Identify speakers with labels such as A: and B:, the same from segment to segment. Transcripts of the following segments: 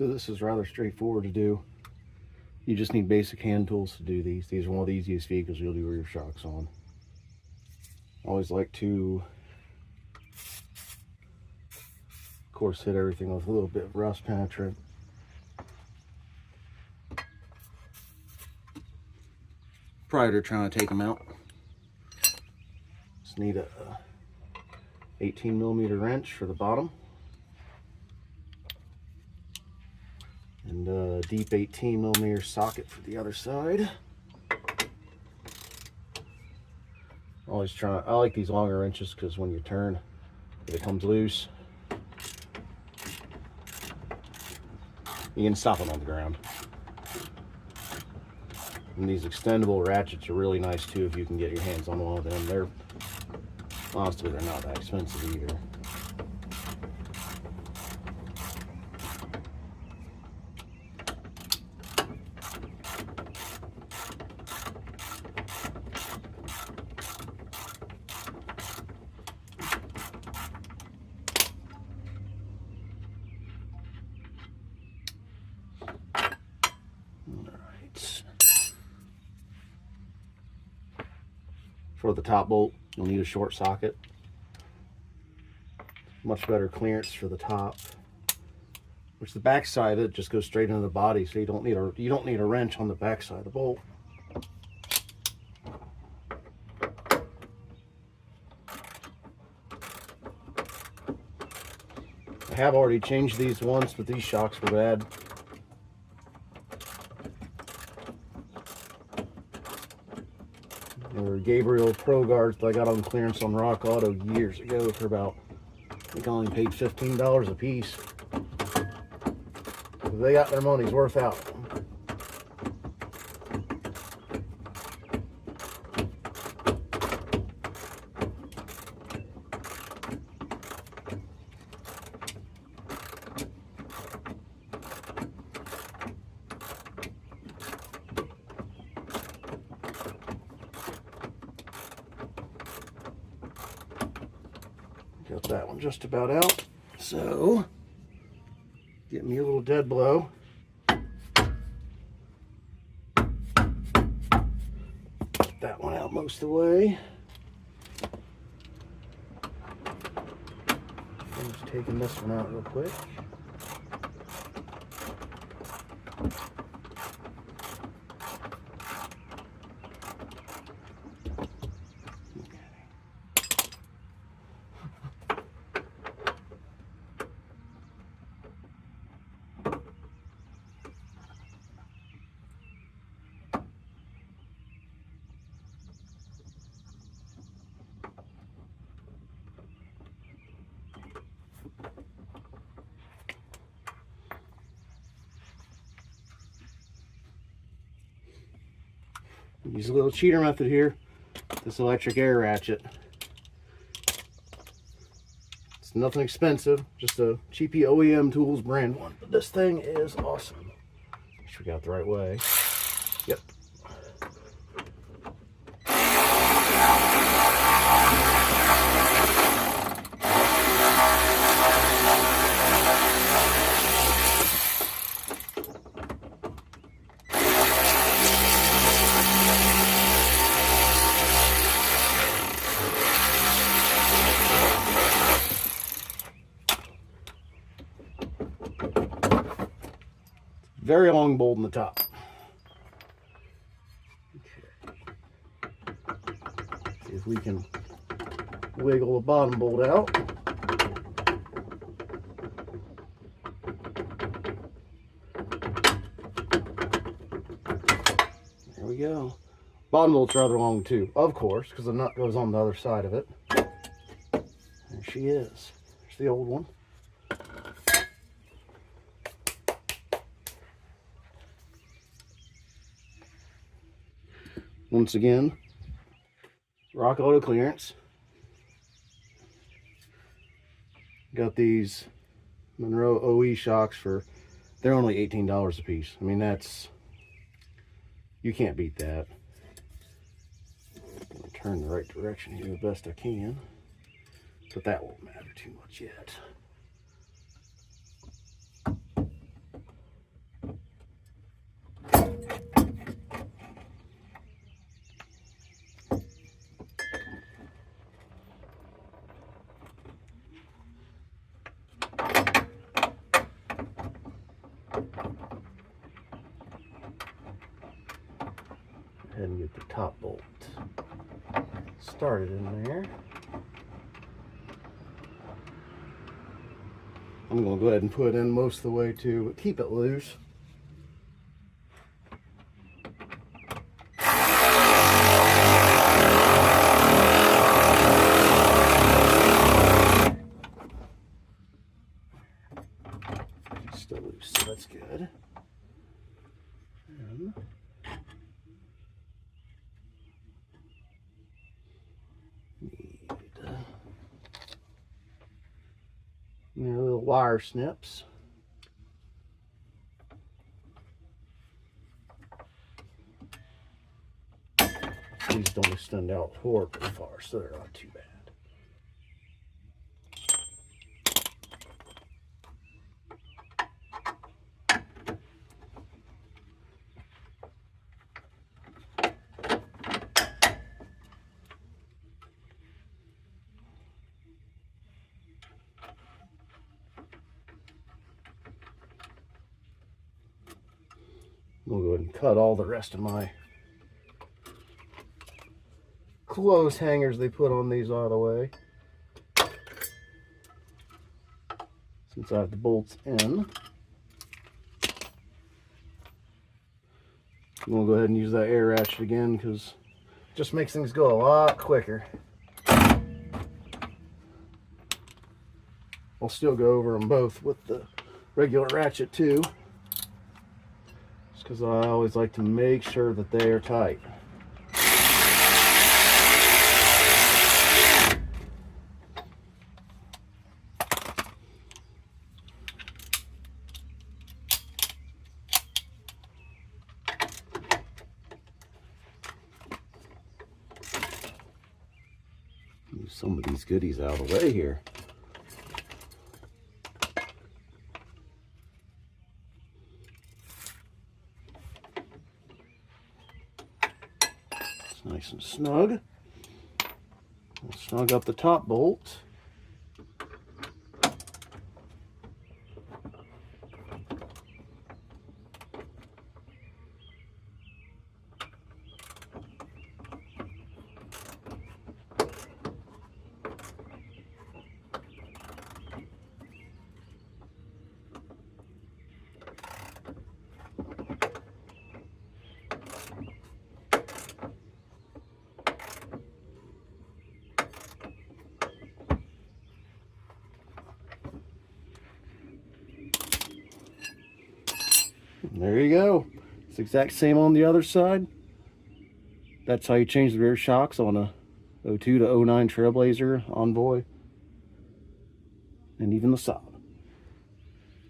A: So this is rather straightforward to do. You just need basic hand tools to do these. These are one of the easiest vehicles you'll do rear shocks on. I always like to, of course, hit everything with a little bit of rust penetrant. Prior to trying to take them out. Just need a 18mm wrench for the bottom. And a deep 18mm socket for the other side. I like these longer wrenches because when you turn, if it comes loose, you can stop it on the ground. And these extendable ratchets are really nice too if you can get your hands on one of them. Honestly, they're not that expensive either. For the top bolt, you'll need a short socket. Much better clearance for the top. Which the back side of it just goes straight into the body, so you don't need a wrench on the back side of the bolt. I have already changed these once, but these shocks were bad. They were Gabriel Pro Guards that I got on clearance on Rock Auto years ago for about, I think I only paid $15 a piece. They got their money's worth out. Got that one just about out. So, get me a little dead blow. Get that one out most of the way. I'm just taking this one out real quick. Use a little cheater method here. This electric air ratchet. It's nothing expensive, just a cheapy OEM Tools brand one. But this thing is awesome. Make sure we got it the right way. Yep. Very long bolt in the top. Okay. See if we can wiggle the bottom bolt out. There we go. Bottom bolt's rather long too, of course, because the nut goes on the other side of it. There she is. There's the old one. Once again, Rock Auto clearance. Got these Monroe OE shocks for, they're only $18 a piece. I mean, that's, you can't beat that. I'm gonna turn the right direction here the best I can, but that won't matter too much yet. ahead and get the top bolt started in there. I'm going to go ahead and put it in most of the way too, but keep it loose. Still loose, so that's good. And need little wire snips. These don't extend out horribly far, so they're not too bad. We'll go ahead and cut all the rest of my clothes hangers they put on these out of the way. Since I have the bolts in, we'll go ahead and use that air ratchet again because it just makes things go a lot quicker. I'll still go over them both with the regular ratchet too, just because I always like to make sure that they are tight. Move some of these goodies out of the way here. It's nice and snug. I'll snug up the top bolt. And there you go. It's the exact same on the other side. That's how you change the rear shocks on a 02 to 09 Trailblazer, Envoy, and even the Saab.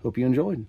A: Hope you enjoyed.